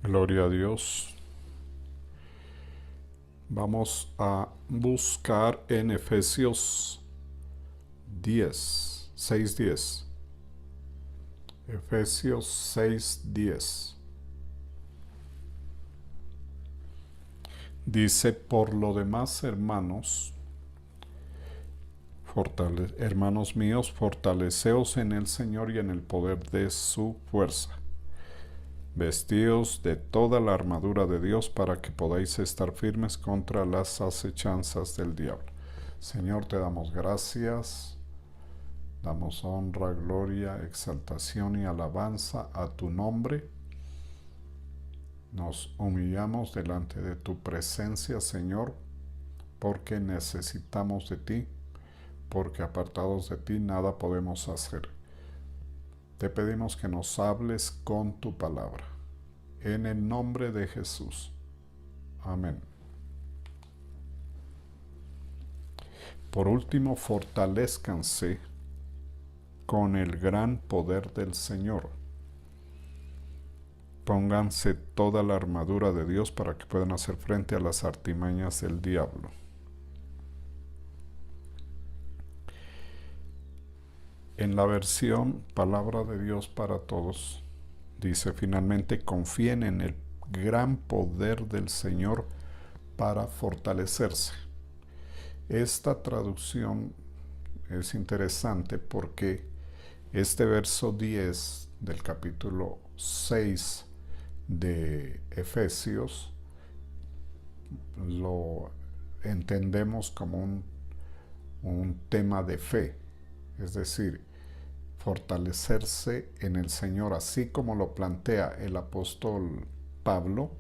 Gloria a Dios. Vamos a buscar en Efesios 6:10. Efesios 6:10. Dice, por lo demás, hermanos míos, fortaleceos en el Señor y en el poder de su fuerza. Vestíos de toda la armadura de Dios para que podáis estar firmes contra las acechanzas del diablo. Señor, te damos gracias, damos honra, gloria, exaltación y alabanza a tu nombre. Nos humillamos delante de tu presencia, Señor, porque necesitamos de ti, porque apartados de ti nada podemos hacer. Te pedimos que nos hables con tu palabra. En el nombre de Jesús. Amén. Por último, fortalezcanse con el gran poder del Señor. Pónganse toda la armadura de Dios para que puedan hacer frente a las artimañas del diablo. En la versión Palabra de Dios para Todos, dice finalmente, confíen en el gran poder del Señor para fortalecerse. Esta traducción es interesante porque este verso 10 del capítulo 6 de Efesios lo entendemos como un tema de fe, es decir, fortalecerse en el Señor, así como lo plantea el apóstol Pablo,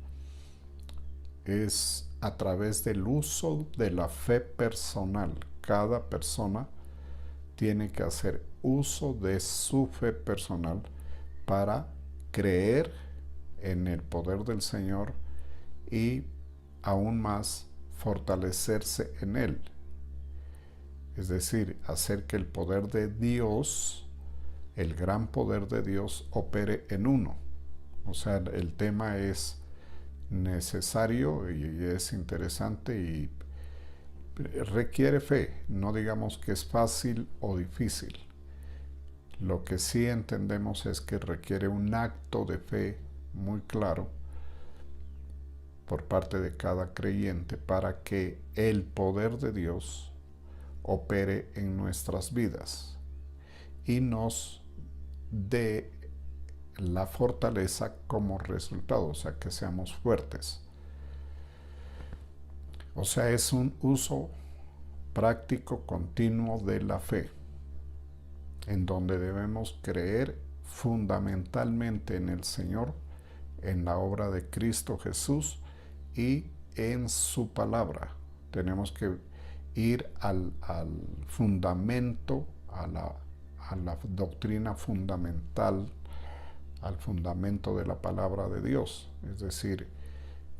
es a través del uso de la fe personal. Cada persona tiene que hacer uso de su fe personal para creer en el poder del Señor y aún más fortalecerse en Él. Es decir, hacer que el poder de Dios, el gran poder de Dios, opere en uno. O sea, el tema es necesario y es interesante y requiere fe. No digamos que es fácil o difícil. Lo que sí entendemos es que requiere un acto de fe muy claro por parte de cada creyente para que el poder de Dios opere en nuestras vidas y nos dé la fortaleza como resultado, o sea, que seamos fuertes. O sea, es un uso práctico continuo de la fe, en donde debemos creer fundamentalmente en el Señor, en la obra de Cristo Jesús y en su palabra. Tenemos que ir al fundamento, a la doctrina fundamental, al fundamento de la palabra de Dios. Es decir,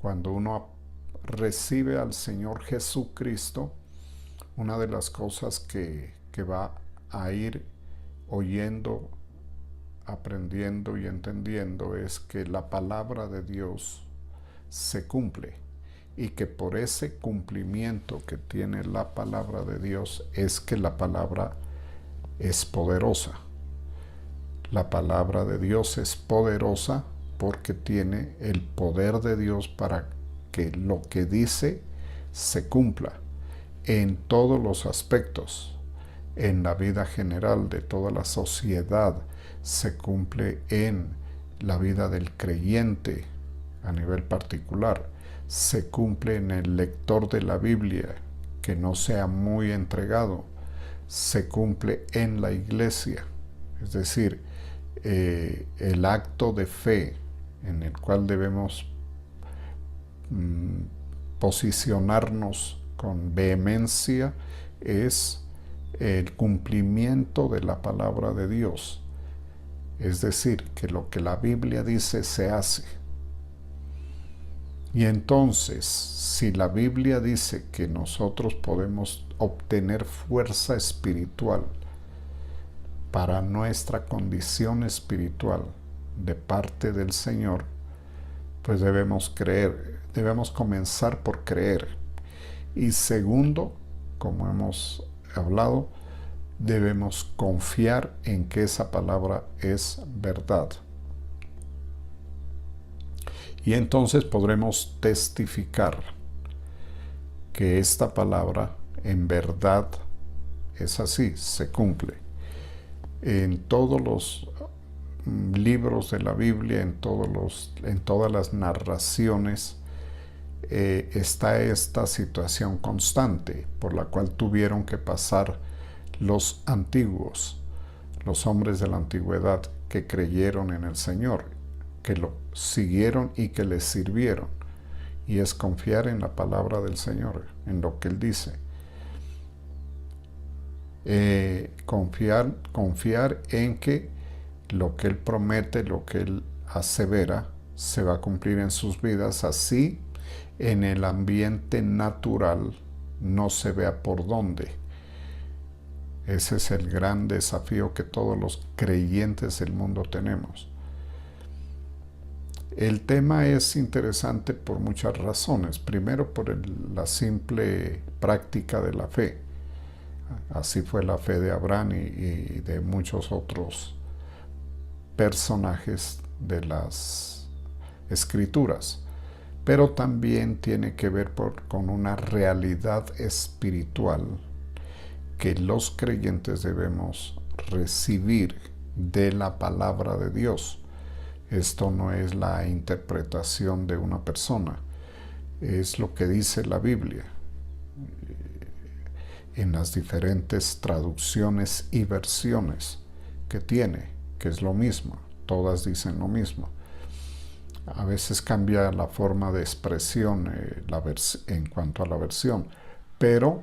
cuando uno recibe al Señor Jesucristo, una de las cosas que va a ir oyendo, aprendiendo y entendiendo es que la palabra de Dios se cumple y que por ese cumplimiento que tiene la palabra de Dios es que la palabra es poderosa. La palabra de Dios es poderosa porque tiene el poder de Dios para que lo que dice se cumpla en todos los aspectos. En la vida general de toda la sociedad se cumple en la vida del creyente a nivel particular. Se cumple en el lector de la Biblia que no sea muy entregado. Se cumple en la iglesia. Es decir, el acto de fe en el cual debemos posicionarnos con vehemencia es el cumplimiento de la palabra de Dios. Es decir, que lo que la Biblia dice se hace. Y entonces, si la Biblia dice que nosotros podemos obtener fuerza espiritual para nuestra condición espiritual de parte del Señor, Pues debemos creer, debemos comenzar por creer. Y segundo, como hemos hablado, debemos confiar en que esa palabra es verdad. Y entonces podremos testificar que esta palabra en verdad es así, se cumple. En todos los libros de la Biblia, en todas las narraciones, está esta situación constante por la cual tuvieron que pasar los antiguos, los hombres de la antigüedad que creyeron en el Señor, que lo siguieron y que les sirvieron. Y es confiar en la palabra del Señor, en lo que Él dice. Confiar en que lo que Él promete, lo que Él asevera, se va a cumplir en sus vidas, así en el ambiente natural no se vea por dónde. Ese es el gran desafío que todos los creyentes del mundo tenemos. El tema es interesante por muchas razones. Primero, por la simple práctica de la fe. Así fue la fe de Abraham y de muchos otros personajes de las Escrituras. Pero también tiene que ver con una realidad espiritual que los creyentes debemos recibir de la palabra de Dios. Esto no es la interpretación de una persona, es lo que dice la Biblia en las diferentes traducciones y versiones que tiene, que es lo mismo, todas dicen lo mismo. A veces cambia la forma de expresión en cuanto a la versión, pero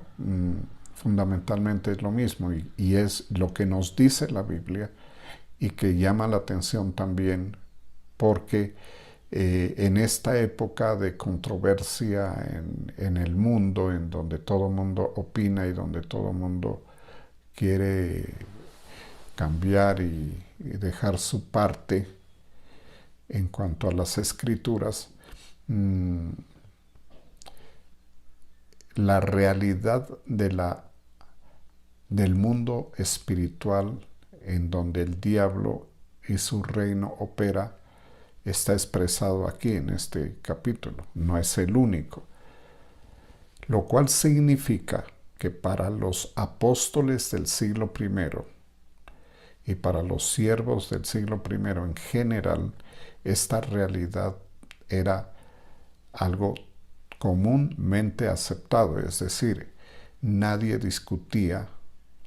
fundamentalmente es lo mismo y es lo que nos dice la Biblia y que llama la atención también porque en esta época de controversia en el mundo, en donde todo el mundo opina y donde todo el mundo quiere cambiar y dejar su parte en cuanto a las escrituras, la realidad del mundo espiritual en donde el diablo y su reino opera está expresado aquí en este capítulo. No es el único. Lo cual significa que para los apóstoles del siglo I y para los siervos del siglo I en general, esta realidad era algo comúnmente aceptado, es decir, nadie discutía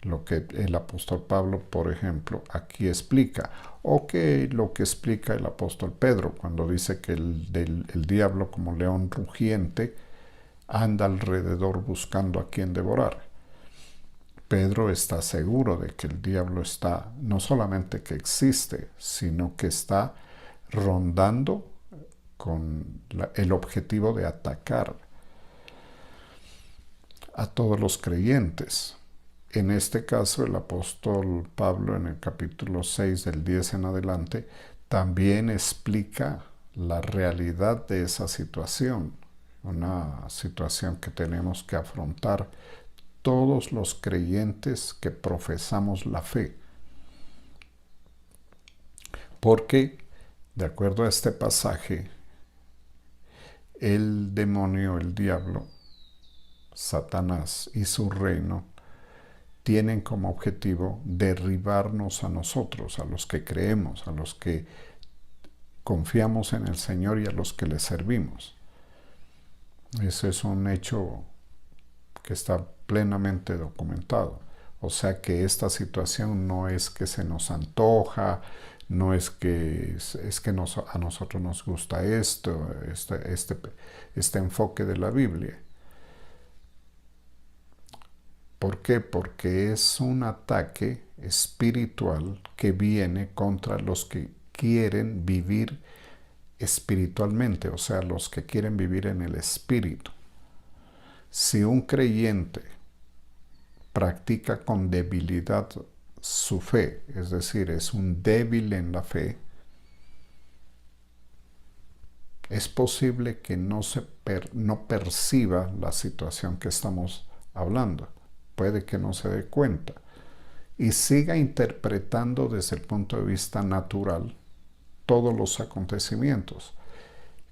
lo que el apóstol Pablo, por ejemplo, aquí explica, o que lo que explica el apóstol Pedro cuando dice que el diablo como león rugiente anda alrededor buscando a quien devorar. Pedro está seguro de que el diablo está, no solamente que existe, sino que está rondando con el objetivo de atacar a todos los creyentes. En este caso, el apóstol Pablo, en el capítulo 6, del 10 en adelante, también explica la realidad de esa situación, una situación que tenemos que afrontar todos los creyentes que profesamos la fe. Porque, de acuerdo a este pasaje, el demonio, el diablo, Satanás y su reino tienen como objetivo derribarnos a nosotros, a los que creemos, a los que confiamos en el Señor y a los que le servimos. Ese es un hecho que está plenamente documentado. O sea que esta situación no es que se nos antoja, no es que a nosotros nos gusta este enfoque de la Biblia. ¿Por qué? Porque es un ataque espiritual que viene contra los que quieren vivir espiritualmente, o sea, los que quieren vivir en el espíritu. Si un creyente practica con debilidad su fe, es decir, es un débil en la fe, es posible que no perciba la situación que estamos hablando. Puede que no se dé cuenta. Y siga interpretando desde el punto de vista natural todos los acontecimientos.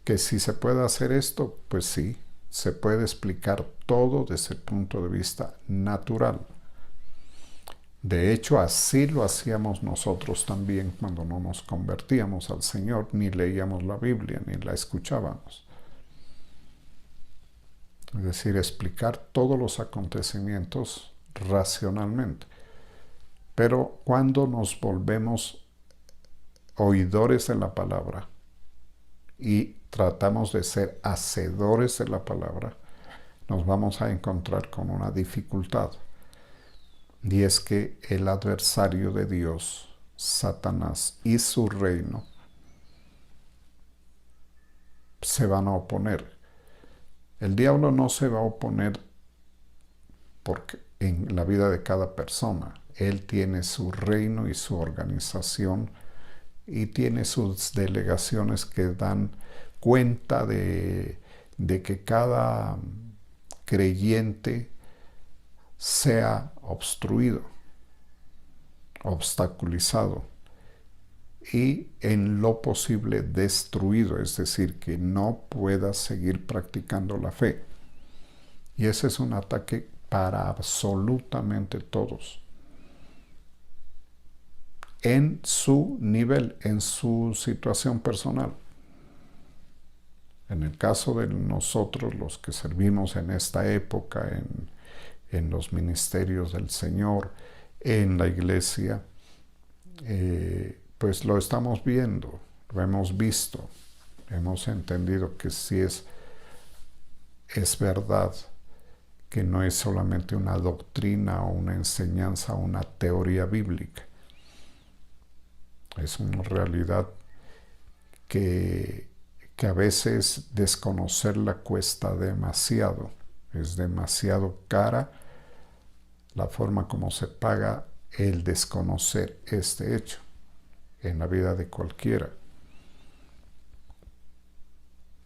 Que si se puede hacer esto, pues sí, se puede explicar todo desde el punto de vista natural. De hecho, así lo hacíamos nosotros también cuando no nos convertíamos al Señor, ni leíamos la Biblia, ni la escuchábamos. Es decir, explicar todos los acontecimientos racionalmente. Pero cuando nos volvemos oidores de la palabra y tratamos de ser hacedores de la palabra, nos vamos a encontrar con una dificultad. Y es que el adversario de Dios, Satanás y su reino, se van a oponer. El diablo no se va a oponer porque en la vida de cada persona. Él tiene su reino y su organización y tiene sus delegaciones que dan cuenta de que cada creyente sea obstruido, obstaculizado y en lo posible destruido, es decir, que no pueda seguir practicando la fe. Y ese es un ataque para absolutamente todos, en su nivel, en su situación personal. En el caso de nosotros, los que servimos en esta época, en los ministerios del Señor, en la iglesia, pues lo estamos viendo, lo hemos visto, hemos entendido que sí es verdad, que no es solamente una doctrina o una enseñanza o una teoría bíblica. Es una realidad que a veces desconocerla cuesta demasiado. Es demasiado cara la forma como se paga el desconocer este hecho en la vida de cualquiera.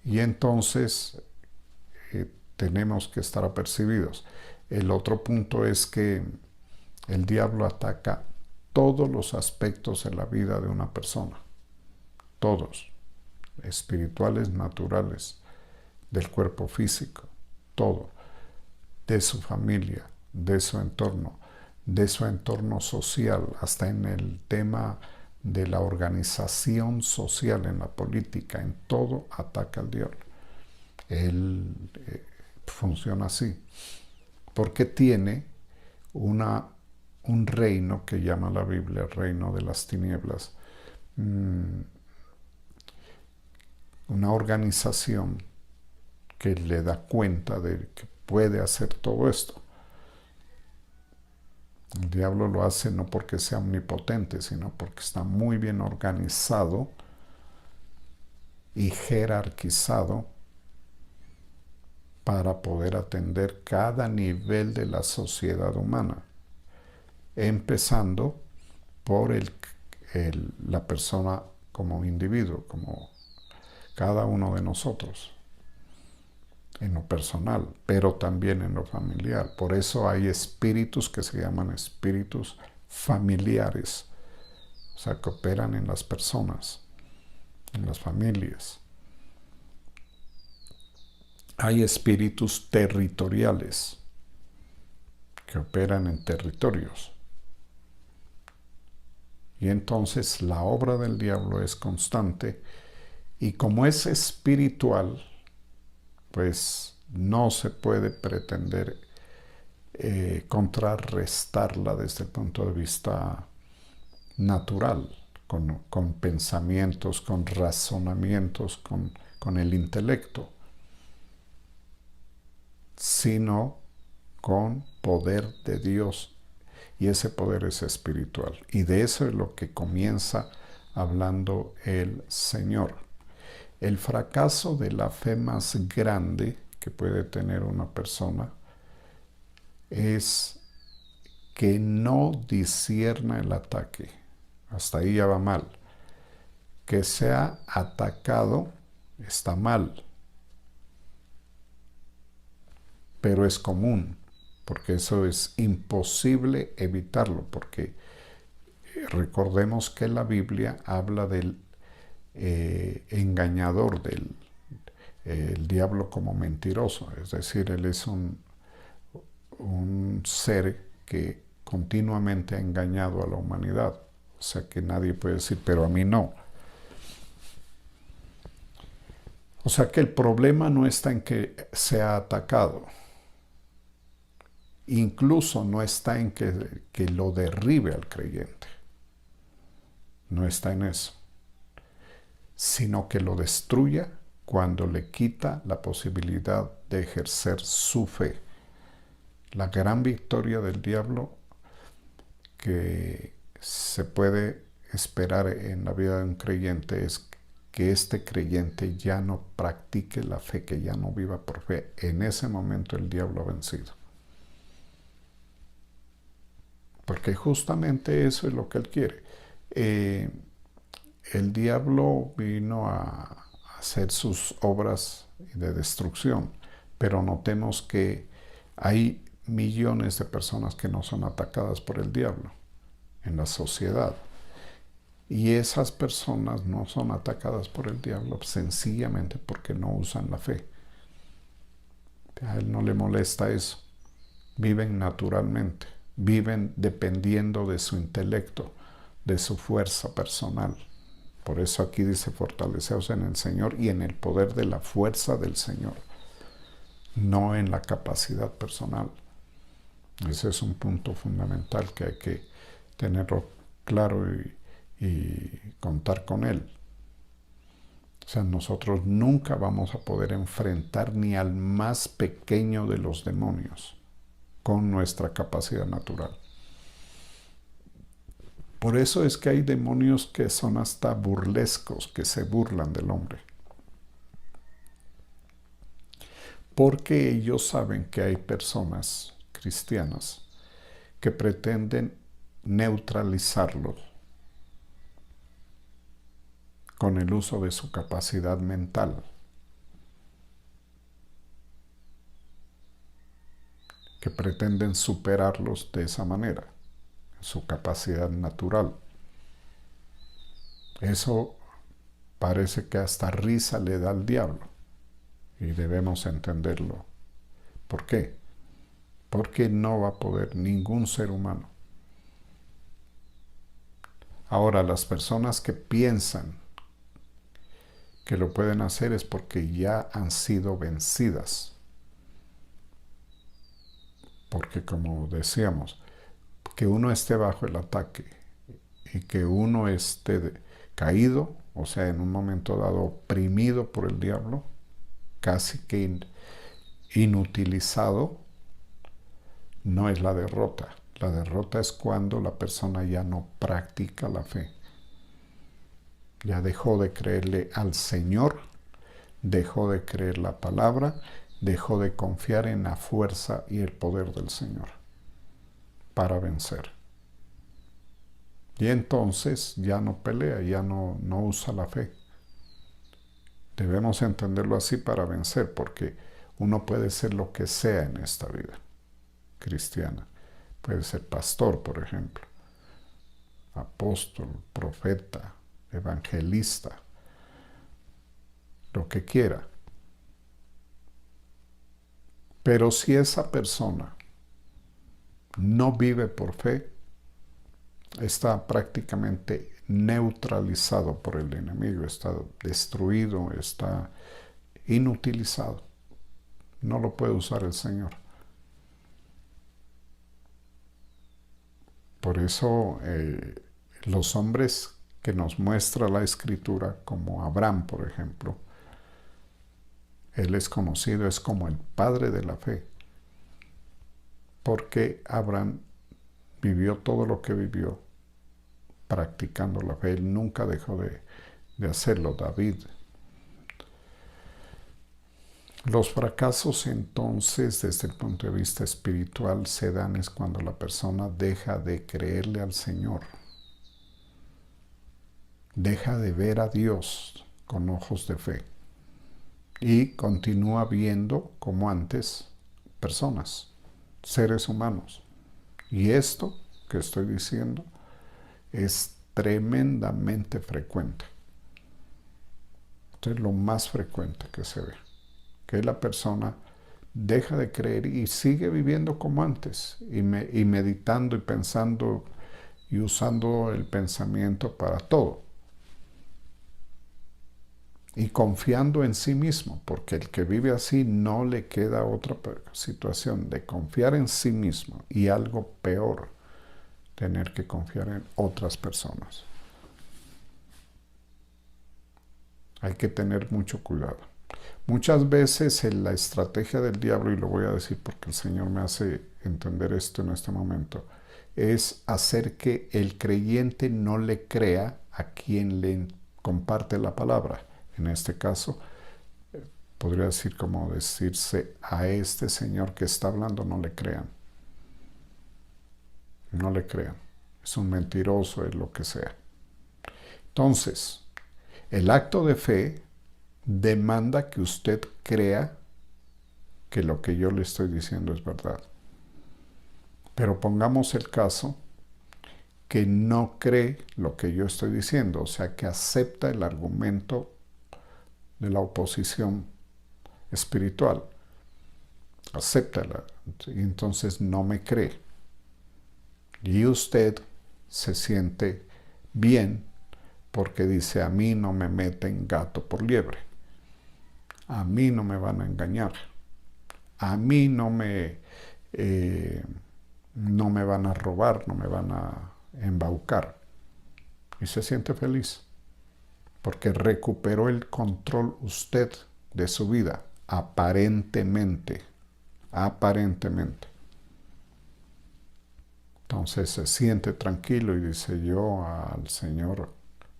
Y entonces tenemos que estar apercibidos. El otro punto es que el diablo ataca todos los aspectos de la vida de una persona. Todos. Espirituales, naturales, del cuerpo físico, todo. De su familia, de su entorno social, hasta en el tema de la organización social, en la política, en todo ataca al diablo. Él funciona así, porque tiene un reino que llama la Biblia el reino de las tinieblas, una organización que le da cuenta de que puede hacer todo esto. El diablo lo hace no porque sea omnipotente, sino porque está muy bien organizado y jerarquizado para poder atender cada nivel de la sociedad humana, empezando por la persona como individuo, como cada uno de nosotros, en lo personal, pero también en lo familiar. Por eso hay espíritus que se llaman espíritus familiares, o sea, que operan en las personas, en las familias. Hay espíritus territoriales que operan en territorios. Y entonces la obra del diablo es constante y como es espiritual, pues no se puede pretender contrarrestarla desde el punto de vista natural, con pensamientos, con razonamientos, con el intelecto, sino con poder de Dios. Y ese poder es espiritual. Y de eso es lo que comienza hablando el Señor. El fracaso de la fe más grande que puede tener una persona es que no discierna el ataque. Hasta ahí ya va mal. Que sea atacado está mal, pero es común, porque eso es imposible evitarlo, porque recordemos que la Biblia habla del engañador, del el diablo como mentiroso, es decir, él es un ser que continuamente ha engañado a la humanidad, o sea que nadie puede decir, pero a mí no. O sea que el problema no está en que sea atacado, incluso no está en que lo derribe al creyente, no está en eso, sino que lo destruya cuando le quita la posibilidad de ejercer su fe. La gran victoria del diablo que se puede esperar en la vida de un creyente es que este creyente ya no practique la fe, que ya no viva por fe. En ese momento el diablo ha vencido. Porque justamente eso es lo que él quiere. El diablo vino a hacer sus obras de destrucción, pero notemos que hay millones de personas que no son atacadas por el diablo en la sociedad. Y esas personas no son atacadas por el diablo sencillamente porque no usan la fe. A él no le molesta eso. Viven naturalmente, viven dependiendo de su intelecto, de su fuerza personal. Por eso aquí dice, fortaleceos en el Señor y en el poder de la fuerza del Señor, no en la capacidad personal. Ese es un punto fundamental que hay que tenerlo claro y contar con él. O sea, nosotros nunca vamos a poder enfrentar ni al más pequeño de los demonios con nuestra capacidad natural. Por eso es que hay demonios que son hasta burlescos, que se burlan del hombre. Porque ellos saben que hay personas cristianas que pretenden neutralizarlos con el uso de su capacidad mental, que pretenden superarlos de esa manera, su capacidad natural. Eso parece que hasta risa le da al diablo y debemos entenderlo. ¿Por qué? Porque no va a poder ningún ser humano. Ahora, las personas que piensan que lo pueden hacer es porque ya han sido vencidas. Porque como decíamos, que uno esté bajo el ataque y que uno esté caído, o sea, en un momento dado oprimido por el diablo, casi que inutilizado, no es la derrota. La derrota es cuando la persona ya no practica la fe. Ya dejó de creerle al Señor, dejó de creer la palabra, dejó de confiar en la fuerza y el poder del Señor para vencer. Y entonces ya no pelea, ya no usa la fe. Debemos entenderlo así para vencer, porque uno puede ser lo que sea en esta vida cristiana. Puede ser pastor, por ejemplo, apóstol, profeta, evangelista, lo que quiera. Pero si esa persona no vive por fe, está prácticamente neutralizado por el enemigo, está destruido, está inutilizado. No lo puede usar el Señor. Por eso los hombres que nos muestra la Escritura, como Abraham, por ejemplo, él es conocido, es como el padre de la fe, porque Abraham vivió todo lo que vivió practicando la fe. Él nunca dejó de hacerlo. David. Los fracasos entonces, desde el punto de vista espiritual, se dan es cuando la persona deja de creerle al Señor, deja de ver a Dios con ojos de fe. y continúa viendo como antes personas, seres humanos. Y esto que estoy diciendo es tremendamente frecuente. Esto es lo más frecuente que se ve, que la persona deja de creer y sigue viviendo como antes, y meditando y pensando y usando el pensamiento para todo. Y confiando en sí mismo, porque el que vive así no le queda otra situación de confiar en sí mismo, y algo peor, tener que confiar en otras personas. Hay que tener mucho cuidado. Muchas veces la estrategia del diablo, y lo voy a decir porque el Señor me hace entender esto en este momento, es hacer que el creyente no le crea a quien le comparte la palabra. En este caso, podría decir como decirse a este señor que está hablando, no le crean. No le crean. Es un mentiroso, es lo que sea. Entonces, el acto de fe demanda que usted crea que lo que yo le estoy diciendo es verdad. Pero pongamos el caso que no cree lo que yo estoy diciendo, o sea, que acepta el argumento de la oposición espiritual. Acéptala, y entonces no me cree. Y usted se siente bien porque dice, a mí no me meten gato por liebre. A mí no me van a engañar. A mí no me van a robar, no me van a embaucar. Y se siente feliz porque recuperó el control usted de su vida, aparentemente. Entonces se siente tranquilo y dice, yo al Señor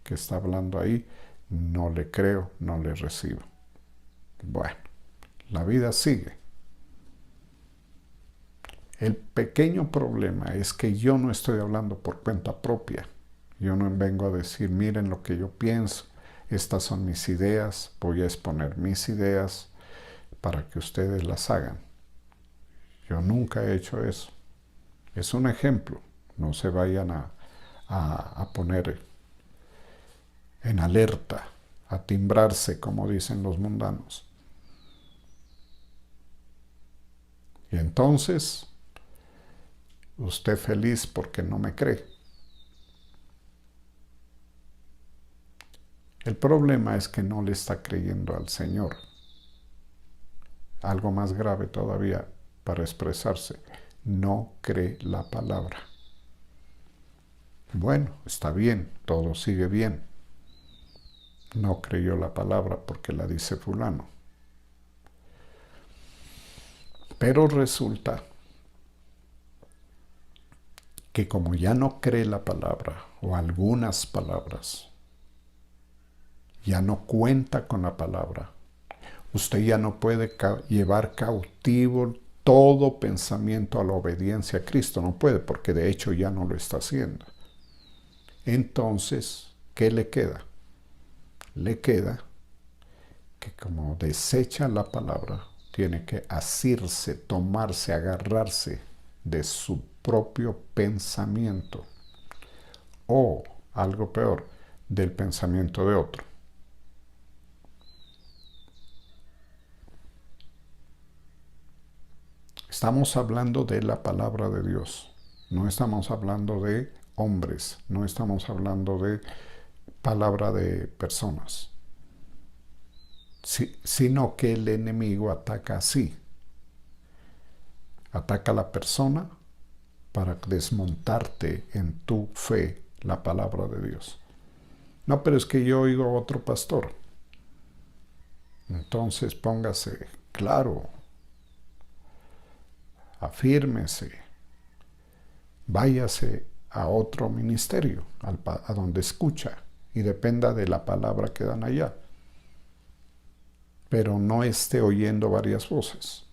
que está hablando ahí, no le creo, no le recibo. Bueno, la vida sigue. El pequeño problema es que yo no estoy hablando por cuenta propia. Yo no vengo a decir, miren lo que yo pienso, estas son mis ideas, voy a exponer mis ideas para que ustedes las hagan. Yo nunca he hecho eso. Es un ejemplo. No se vayan a poner en alerta, a timbrarse, como dicen los mundanos. Y entonces, usted feliz porque no me cree. El problema es que no le está creyendo al Señor. Algo más grave todavía para expresarse. No cree la palabra. Bueno, está bien, todo sigue bien. No creyó la palabra porque la dice fulano. Pero resulta que como ya no cree la palabra, o algunas palabras, ya no cuenta con la palabra, usted ya no puede llevar cautivo todo pensamiento a la obediencia a Cristo. No puede, porque de hecho ya no lo está haciendo. Entonces, ¿qué le queda? Le queda que como desecha la palabra, tiene que asirse, tomarse, agarrarse de su propio pensamiento, o, algo peor, del pensamiento de otro. Estamos hablando de la palabra de Dios. No estamos hablando de hombres. No estamos hablando de palabra de personas. Sino que el enemigo ataca así. Ataca a la persona para desmontarte en tu fe la palabra de Dios. No, pero es que yo oigo a otro pastor. Entonces póngase claro. Afírmese, váyase a otro ministerio, a donde escucha, y dependa de la palabra que dan allá. Pero no esté oyendo varias voces,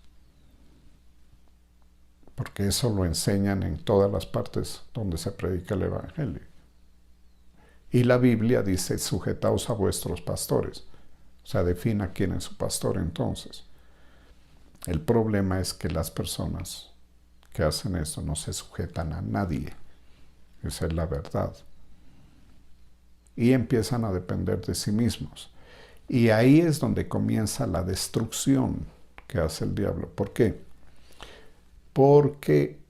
porque eso lo enseñan en todas las partes donde se predica el Evangelio. Y la Biblia dice, sujetaos a vuestros pastores. O sea, defina quién es su pastor entonces. El problema es que las personas que hacen esto no se sujetan a nadie. Esa es la verdad. Y empiezan a depender de sí mismos. Y ahí es donde comienza la destrucción que hace el diablo. ¿Por qué? Porque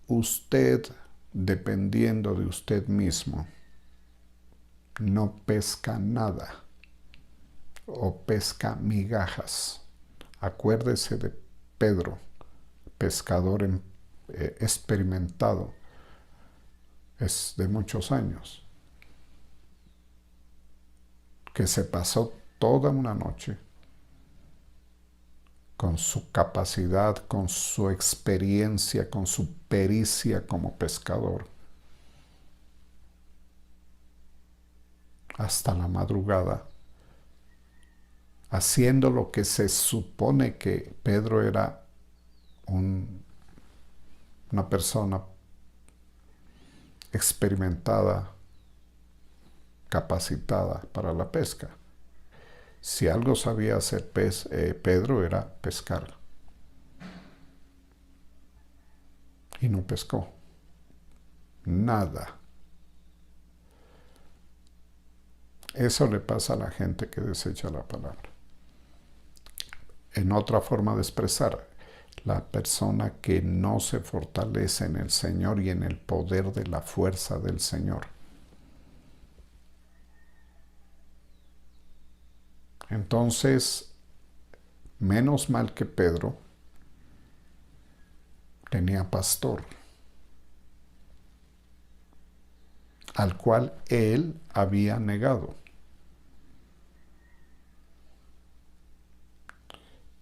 usted, dependiendo de usted mismo, no pesca nada o pesca migajas. Acuérdese de Pedro, pescador experimentado, es de muchos años, que se pasó toda una noche con su capacidad, con su experiencia, con su pericia como pescador, hasta la madrugada, haciendo lo que se supone que Pedro era una persona experimentada, capacitada para la pesca. Si algo sabía hacer Pedro era pescar. Y no pescó. Nada. Eso le pasa a la gente que desecha la palabra. En otra forma de expresar, la persona que no se fortalece en el Señor y en el poder de la fuerza del Señor. Entonces, menos mal que Pedro tenía pastor, al cual él había negado.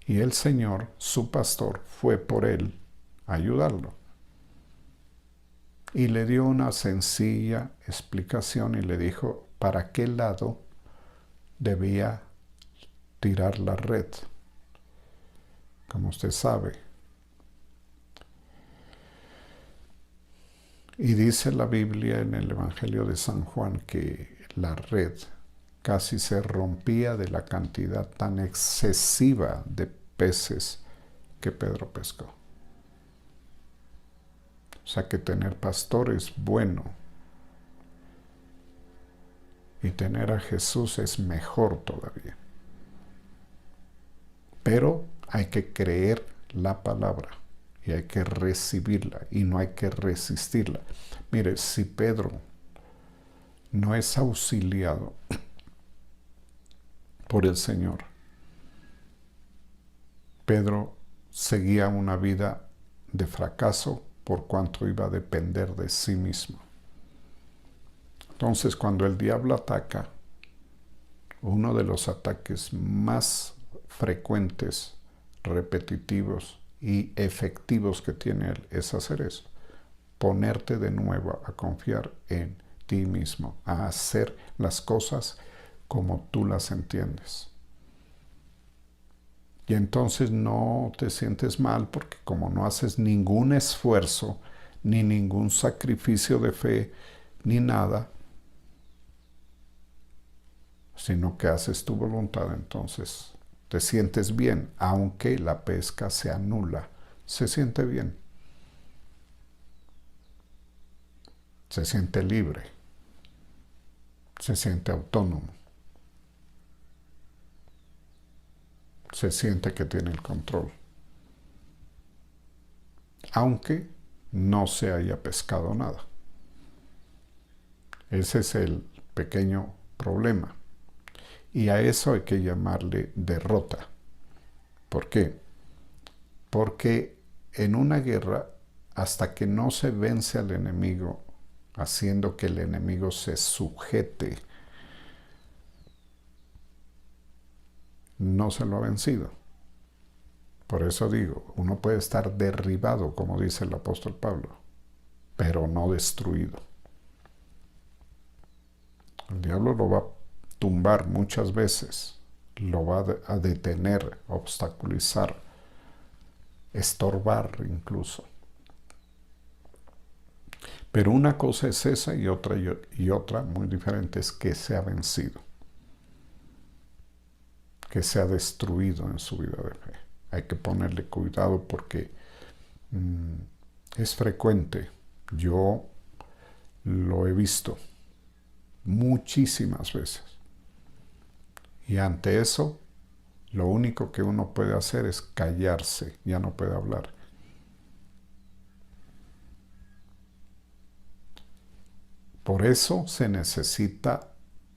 Y el Señor, su pastor, fue por él a ayudarlo. Y le dio una sencilla explicación y le dijo para qué lado debía tirar la red. Como usted sabe. Y dice la Biblia en el Evangelio de San Juan que la red casi se rompía de la cantidad tan excesiva de peces que Pedro pescó. O sea que tener pastor es bueno. Y tener a Jesús es mejor todavía. Pero hay que creer la palabra. Y hay que recibirla. Y no hay que resistirla. Mire, si Pedro no es auxiliado por el Señor, Pedro seguía una vida de fracaso por cuanto iba a depender de sí mismo. Entonces, cuando el diablo ataca, uno de los ataques más frecuentes, repetitivos y efectivos que tiene él es hacer eso. Ponerte de nuevo a confiar en ti mismo, a hacer las cosas como tú las entiendes. Y entonces no te sientes mal porque como no haces ningún esfuerzo, ni ningún sacrificio de fe, ni nada, sino que haces tu voluntad, entonces te sientes bien, aunque la pesca sea nula, se siente bien. Se siente libre, se siente autónomo, se siente que tiene el control, aunque no se haya pescado nada. Ese es el pequeño problema. Y a eso hay que llamarle derrota. ¿Por qué? Porque en una guerra, hasta que no se vence al enemigo, haciendo que el enemigo se sujete, no se lo ha vencido. Por eso digo, uno puede estar derribado, como dice el apóstol Pablo, pero no destruido. El diablo lo va a tumbar muchas veces, lo va a detener, obstaculizar, estorbar incluso. Pero una cosa es esa y otra muy diferente es que se ha vencido. que se ha destruido en su vida de fe. Hay que ponerle cuidado porque es frecuente. Yo lo he visto muchísimas veces. Y ante eso, lo único que uno puede hacer es callarse, ya no puede hablar. Por eso se necesita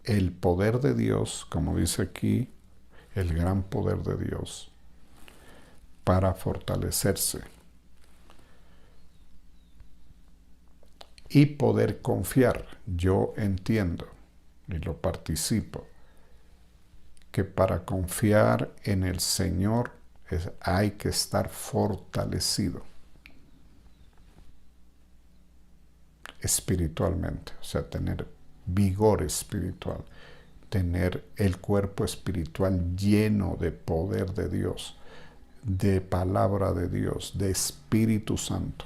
el poder de Dios, como dice aquí, el gran poder de Dios, para fortalecerse y poder confiar. Yo entiendo y lo participo, que para confiar en el Señor hay que estar fortalecido espiritualmente, o sea, tener vigor espiritual, tener el cuerpo espiritual lleno de poder de Dios, de palabra de Dios, de Espíritu Santo.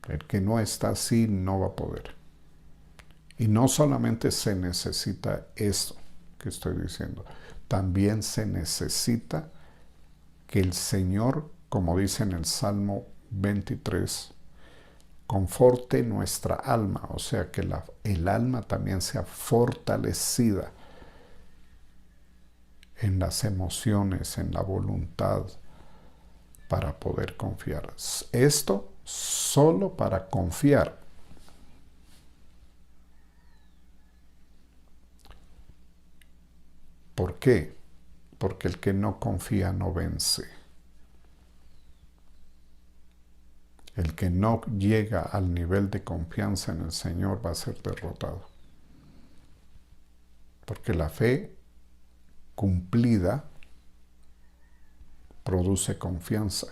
El que no está así no va a poder. Y no solamente se necesita eso que estoy diciendo, también se necesita que el Señor, como dice en el Salmo 23, conforte nuestra alma, o sea, que el alma también sea fortalecida en las emociones, en la voluntad, para poder confiar. Esto solo para confiar. ¿Por qué? Porque el que no confía no vence. El que no llega al nivel de confianza en el Señor va a ser derrotado. Porque la fe cumplida produce confianza.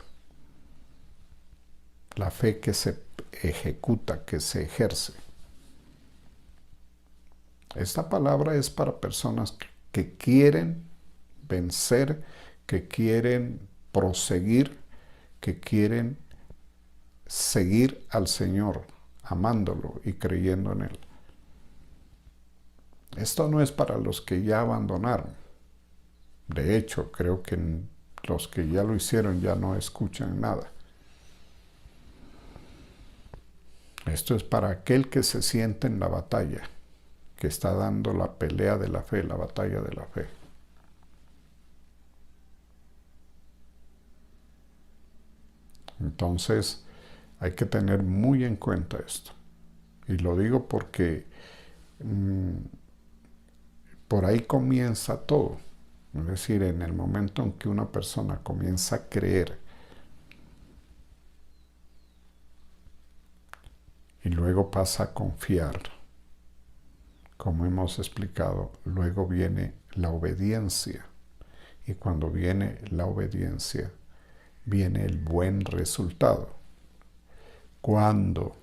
La fe que se ejecuta, que se ejerce. Esta palabra es para personas que quieren vencer, que quieren proseguir, que quieren seguir al Señor, amándolo y creyendo en Él. Esto no es para los que ya abandonaron. De hecho, creo que los que ya lo hicieron ya no escuchan nada. Esto es para aquel que se siente en la batalla, que está dando la pelea de la fe, la batalla de la fe. Entonces, hay que tener muy en cuenta esto. Y lo digo porque por ahí comienza todo. Es decir, en el momento en que una persona comienza a creer y luego pasa a confiar, como hemos explicado, luego viene la obediencia. Y cuando viene la obediencia, viene el buen resultado. Cuando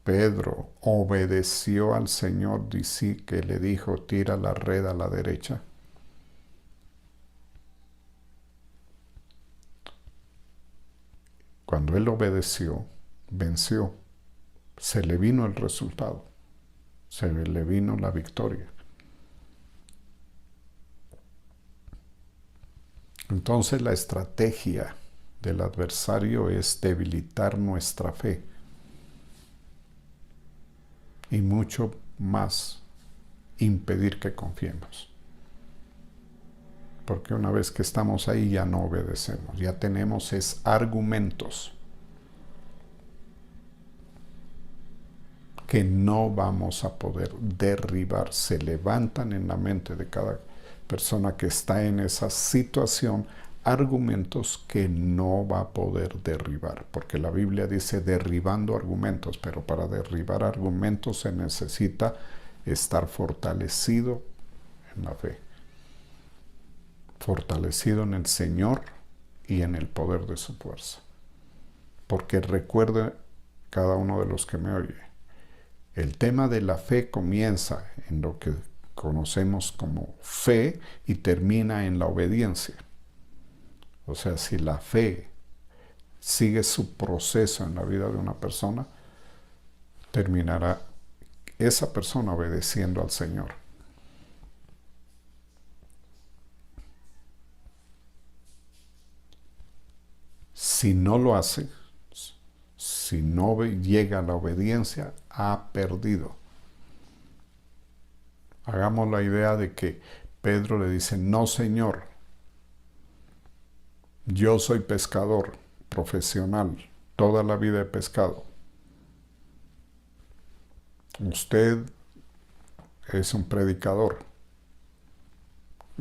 Pedro obedeció al Señor, dice que le dijo, tira la red a la derecha. Cuando él obedeció, venció. Se le vino el resultado. Se le vino la victoria. Entonces la estrategia del adversario es debilitar nuestra fe. Y mucho más, impedir que confiemos. Porque una vez que estamos ahí ya no obedecemos, ya tenemos argumentos que no vamos a poder derribar. Se levantan en la mente de cada persona que está en esa situación argumentos que no va a poder derribar, porque la Biblia dice derribando argumentos, pero para derribar argumentos se necesita estar fortalecido en la fe, fortalecido en el Señor y en el poder de su fuerza. Porque recuerde cada uno de los que me oye, el tema de la fe comienza en lo que conocemos como fe y termina en la obediencia. O sea, si la fe sigue su proceso en la vida de una persona, terminará esa persona obedeciendo al Señor. Si no lo hace, si no llega a la obediencia, ha perdido. Hagamos la idea de que Pedro le dice, no, Señor, yo soy pescador profesional, toda la vida he pescado. Usted es un predicador,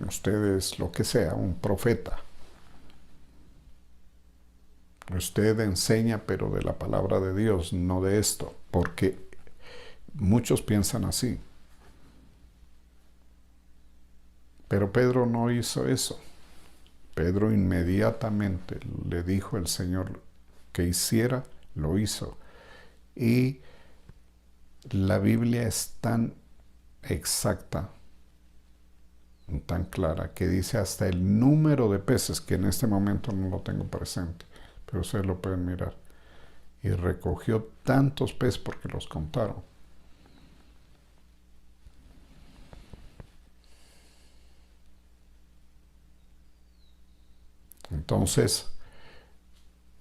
usted es lo que sea, un profeta. Usted enseña, pero de la palabra de Dios, no de esto, porque muchos piensan así. Pero Pedro no hizo eso. Pedro inmediatamente le dijo al Señor que hiciera, lo hizo. Y la Biblia es tan exacta, tan clara, que dice hasta el número de peces, que en este momento no lo tengo presente, pero ustedes lo pueden mirar. Y recogió tantos peces porque los contaron. Entonces,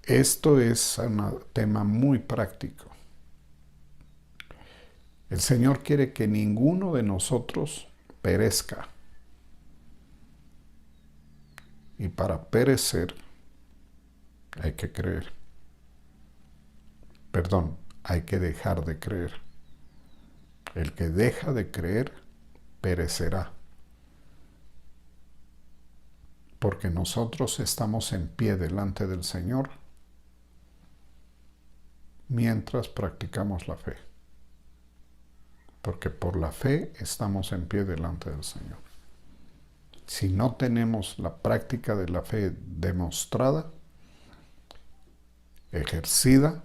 esto es un tema muy práctico. El Señor quiere que ninguno de nosotros perezca. Y para perecer hay que creer. Perdón, hay que dejar de creer. El que deja de creer perecerá. Porque nosotros estamos en pie delante del Señor mientras practicamos la fe. Porque por la fe estamos en pie delante del Señor. Si no tenemos la práctica de la fe demostrada, ejercida,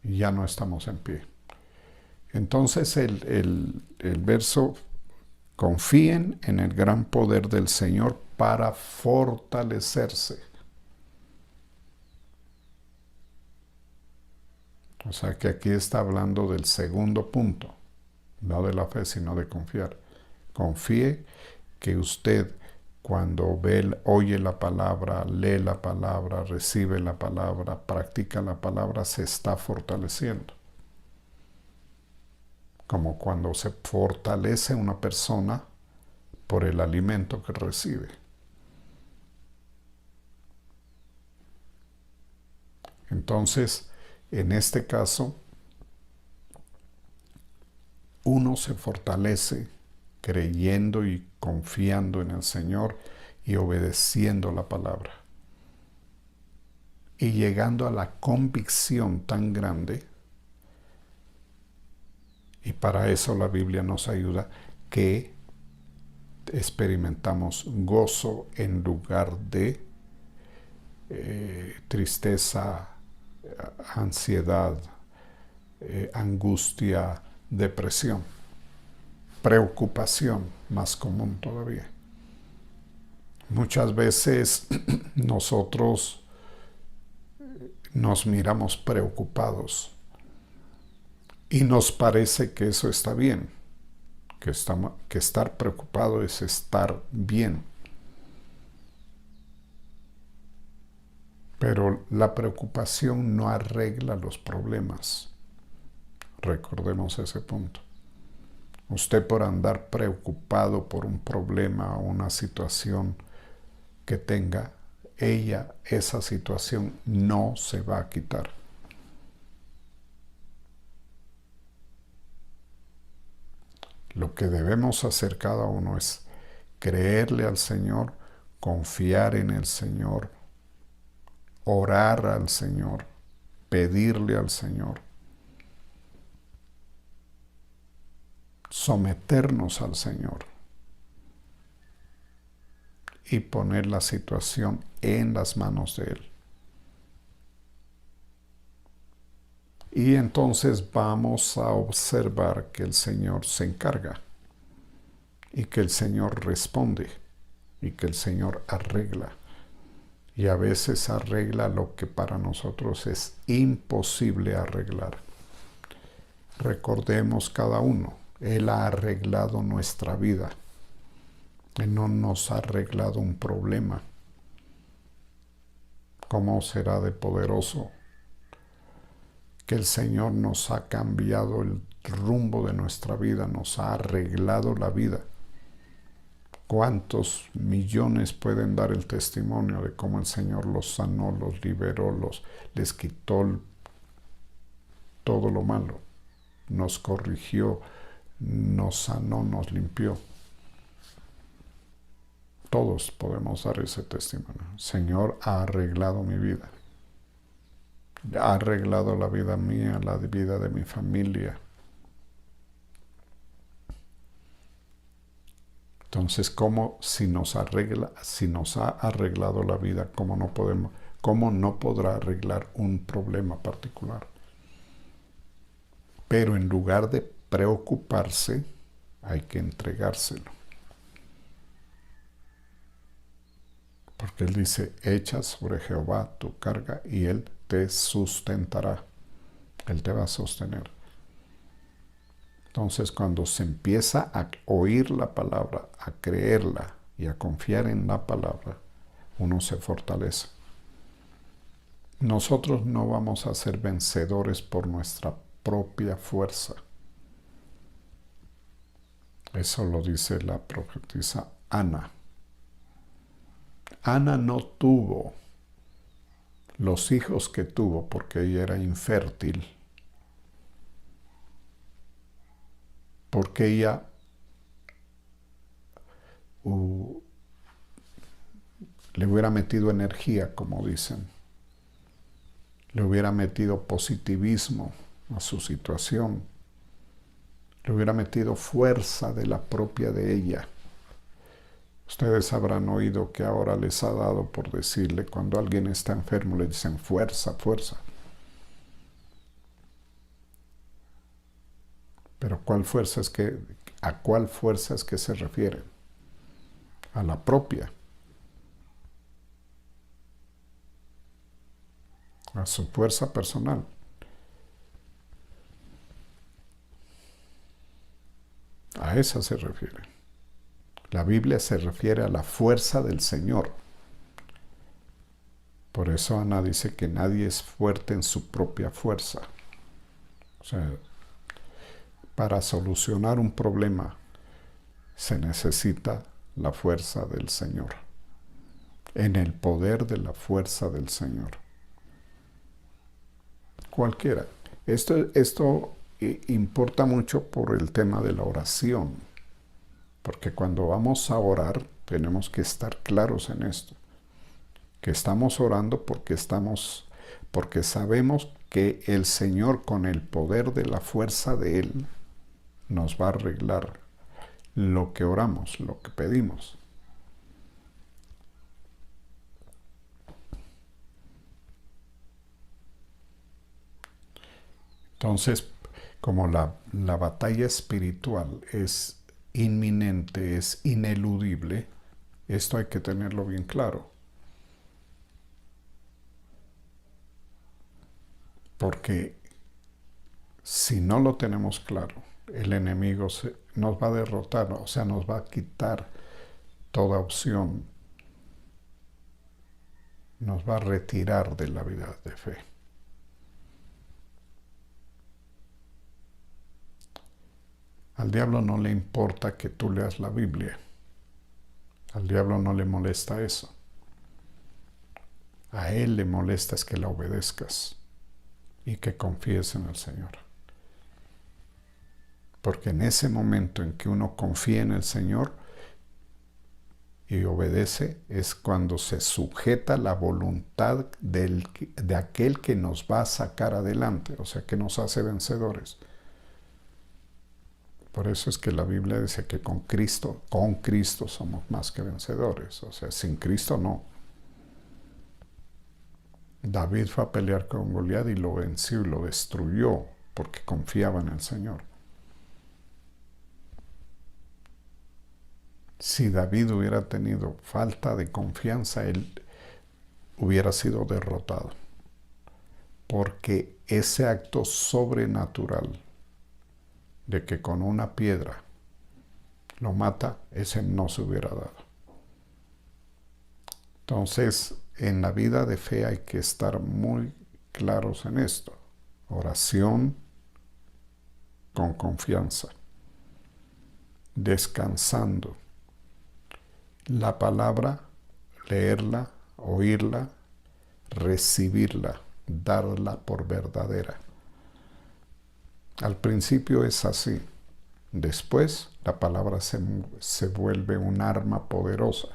ya no estamos en pie. Entonces el verso, confíen en el gran poder del Señor para fortalecerse. O sea que aquí está hablando del segundo punto, no de la fe, sino de confiar. Confíe que usted, cuando oye la palabra, lee la palabra, recibe la palabra, practica la palabra, se está fortaleciendo. Como cuando se fortalece una persona por el alimento que recibe. Entonces, en este caso, uno se fortalece creyendo y confiando en el Señor y obedeciendo la palabra. Y llegando a la convicción tan grande, y para eso la Biblia nos ayuda, que experimentamos gozo en lugar de tristeza, ansiedad, angustia, depresión, preocupación, más común todavía. Muchas veces nosotros nos miramos preocupados y nos parece que eso está bien, que estar preocupado es estar bien. Pero la preocupación no arregla los problemas. Recordemos ese punto. Usted por andar preocupado por un problema o una situación que tenga, esa situación no se va a quitar. Lo que debemos hacer cada uno es creerle al Señor, confiar en el Señor, orar al Señor, pedirle al Señor, someternos al Señor y poner la situación en las manos de Él. Y entonces vamos a observar que el Señor se encarga y que el Señor responde y que el Señor arregla. Y a veces arregla lo que para nosotros es imposible arreglar. Recordemos cada uno, Él ha arreglado nuestra vida. Él no nos ha arreglado un problema. ¿Cómo será de poderoso que el Señor nos ha cambiado el rumbo de nuestra vida, nos ha arreglado la vida? ¿Cuántos millones pueden dar el testimonio de cómo el Señor los sanó, los liberó, les quitó todo lo malo? Nos corrigió, nos sanó, nos limpió. Todos podemos dar ese testimonio. El Señor ha arreglado mi vida. Ha arreglado la vida mía, la vida de mi familia. Entonces, ¿cómo si nos ha arreglado la vida, cómo no podrá arreglar un problema particular? Pero en lugar de preocuparse, hay que entregárselo. Porque Él dice, echa sobre Jehová tu carga y Él te sustentará. Él te va a sostener. Entonces, cuando se empieza a oír la palabra, a creerla y a confiar en la palabra, uno se fortalece. Nosotros no vamos a ser vencedores por nuestra propia fuerza. Eso lo dice la profetisa Ana. Ana no tuvo los hijos que tuvo porque ella era infértil, porque ella le hubiera metido energía, como dicen, le hubiera metido positivismo a su situación, le hubiera metido fuerza de la propia de ella. Ustedes habrán oído que ahora les ha dado por decirle, cuando alguien está enfermo, le dicen fuerza, fuerza. Pero ¿a cuál fuerza es que se refiere? A la propia. A su fuerza personal. A esa se refiere. La Biblia se refiere a la fuerza del Señor. Por eso Ana dice que nadie es fuerte en su propia fuerza. O sea, para solucionar un problema se necesita la fuerza del Señor. En el poder de la fuerza del Señor. Cualquiera. Esto importa mucho por el tema de la oración. Porque cuando vamos a orar, tenemos que estar claros en esto. Que estamos orando porque sabemos que el Señor, con el poder de la fuerza de Él, nos va a arreglar lo que oramos, lo que pedimos. Entonces, como la batalla espiritual es inminente, es ineludible, esto hay que tenerlo bien claro. Porque si no lo tenemos claro, el enemigo nos va a derrotar, o sea, nos va a quitar toda opción, nos va a retirar de la vida de fe. Al diablo no le importa que tú leas la Biblia. Al diablo no le molesta eso. A él le molesta es que la obedezcas y que confíes en el Señor. Porque en ese momento en que uno confía en el Señor y obedece, es cuando se sujeta la voluntad de aquel que nos va a sacar adelante, o sea, que nos hace vencedores. Por eso es que la Biblia dice que con Cristo somos más que vencedores. O sea, sin Cristo no. David fue a pelear con Goliat y lo venció y lo destruyó porque confiaba en el Señor. Si David hubiera tenido falta de confianza, él hubiera sido derrotado. Porque ese acto sobrenatural de que con una piedra lo mata, ese no se hubiera dado. Entonces, en la vida de fe hay que estar muy claros en esto. Oración con confianza, descansando. La palabra, leerla, oírla, recibirla, darla por verdadera. Al principio es así. Después la palabra se vuelve un arma poderosa,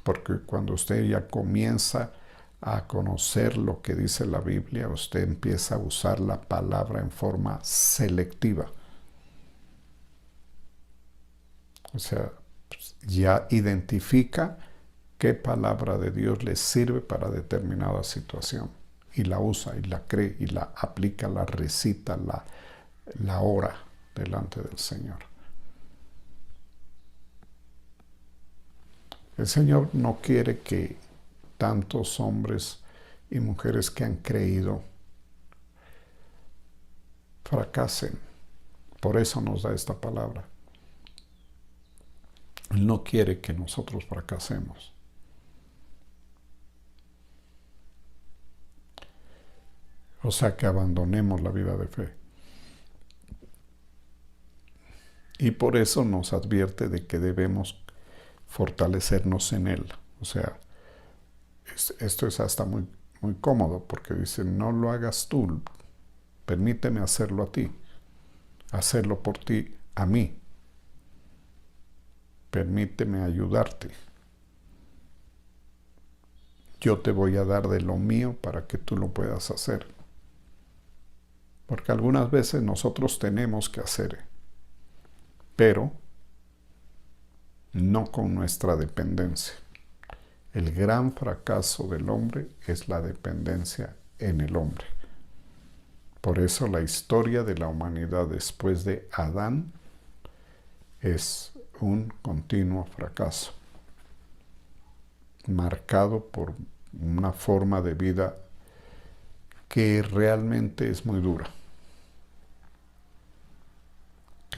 porque cuando usted ya comienza a conocer lo que dice la Biblia, usted empieza a usar la palabra en forma selectiva. O sea, ya identifica qué palabra de Dios le sirve para determinada situación. Y la usa, y la cree, y la aplica, la recita, la ora delante del Señor. El Señor no quiere que tantos hombres y mujeres que han creído fracasen. Por eso nos da esta palabra. Él no quiere que nosotros fracasemos. O sea, que abandonemos la vida de fe. Y por eso nos advierte de que debemos fortalecernos en Él. O sea, esto es hasta muy, muy cómodo, porque dice, no lo hagas tú, permíteme hacerlo a ti, hacerlo por ti a mí. Permíteme ayudarte. Yo te voy a dar de lo mío para que tú lo puedas hacer. Porque algunas veces nosotros tenemos que hacer, pero no con nuestra dependencia. El gran fracaso del hombre es la dependencia en el hombre. Por eso la historia de la humanidad después de Adán es un continuo fracaso, marcado por una forma de vida que realmente es muy dura.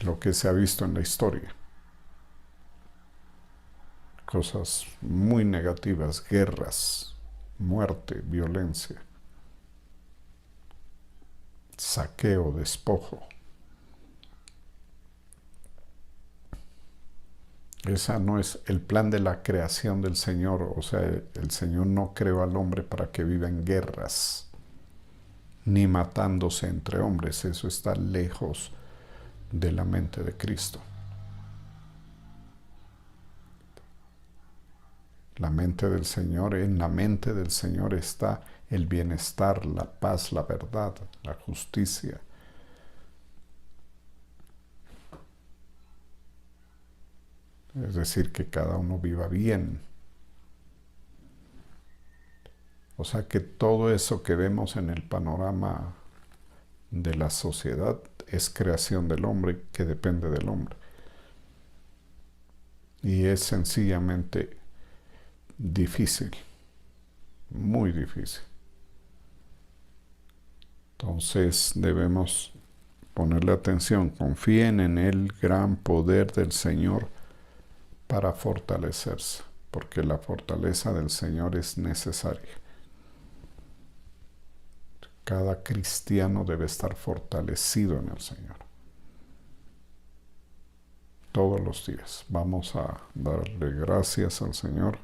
Lo que se ha visto en la historia. Cosas muy negativas, guerras, muerte, violencia, saqueo, despojo. Esa no es el plan de la creación del Señor. O sea, el Señor no creó al hombre para que viva en guerras, ni matándose entre hombres. Eso está lejos de la mente de Cristo. La mente del Señor, en la mente del Señor está el bienestar, la paz, la verdad, la justicia. Es decir, que cada uno viva bien. O sea que todo eso que vemos en el panorama de la sociedad es creación del hombre, que depende del hombre. Y es sencillamente difícil, muy difícil. Entonces debemos ponerle atención, confíen en el gran poder del Señor para fortalecerse, porque la fortaleza del Señor es necesaria. Cada cristiano debe estar fortalecido en el Señor. Todos los días vamos a darle gracias al Señor